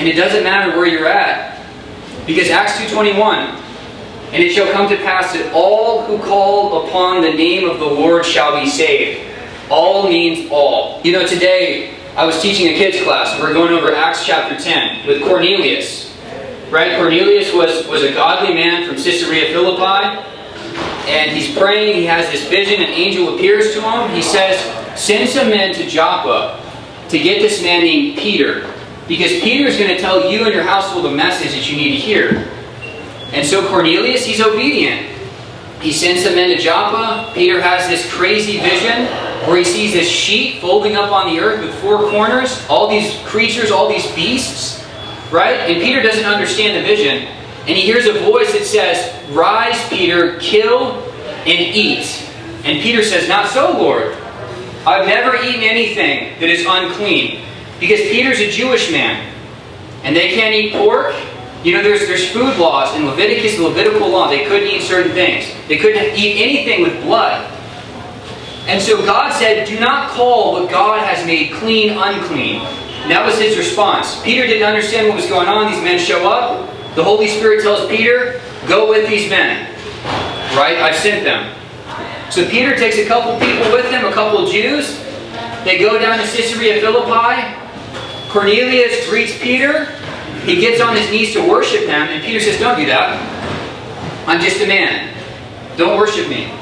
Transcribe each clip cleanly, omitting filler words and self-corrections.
And it doesn't matter where you're at. Because Acts 2:21, and it shall come to pass that all who call upon the name of the Lord shall be saved. All means all. You know, today I was teaching a kids class. We're going over Acts chapter 10 with Cornelius. Right? Cornelius was a godly man from Caesarea Philippi. And he's praying. He has this vision. An angel appears to him. He says, send some men to Joppa to get this man named Peter. Because Peter is going to tell you and your household a message that you need to hear. And so Cornelius, he's obedient. He sends some men to Joppa. Peter has this crazy vision where he sees this sheet folding up on the earth with four corners. All these creatures, all these beasts. Right? And Peter doesn't understand the vision. And he hears a voice that says, rise, Peter, kill and eat. And Peter says, not so, Lord. I've never eaten anything that is unclean. Because Peter's a Jewish man. And they can't eat pork. You know, there's food laws in Leviticus and Levitical law. They couldn't eat certain things. They couldn't eat anything with blood. And so God said, do not call what God has made clean unclean. And that was his response. Peter didn't understand what was going on. These men show up. The Holy Spirit tells Peter, go with these men. Right? I've sent them. So Peter takes a couple people with him, a couple Jews. They go down to Caesarea Philippi. Cornelius greets Peter. He gets on his knees to worship him. And Peter says, don't do that. I'm just a man. Don't worship me.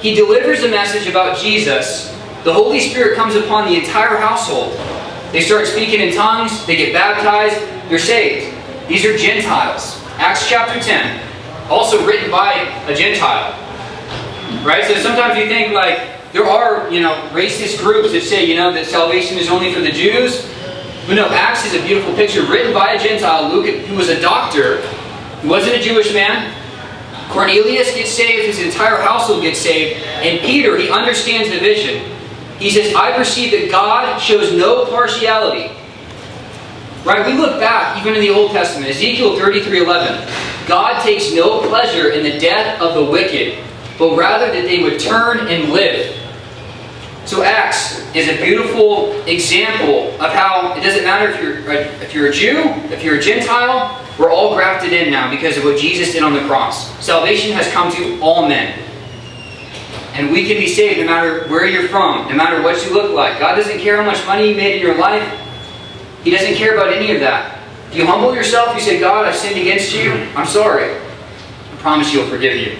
He delivers a message about Jesus. The Holy Spirit comes upon the entire household. They start speaking in tongues. They get baptized. They're saved. These are Gentiles. Acts chapter 10. Also written by a Gentile. Right? So sometimes you think like, there are, racist groups that say, that salvation is only for the Jews. But no, Acts is a beautiful picture written by a Gentile, Luke, who was a doctor. He wasn't a Jewish man. Cornelius gets saved. His entire household gets saved. And Peter, he understands the vision. He says, I perceive that God shows no partiality. Right? We look back, even in the Old Testament, Ezekiel 33:11. God takes no pleasure in the death of the wicked, but rather that they would turn and live. So Acts is a beautiful example of how it doesn't matter if you're a Jew, if you're a Gentile, we're all grafted in now because of what Jesus did on the cross. Salvation has come to all men. And we can be saved no matter where you're from, no matter what you look like. God doesn't care how much money you made in your life. He doesn't care about any of that. If you humble yourself, you say, God, I've sinned against you. I'm sorry. I promise He'll forgive you.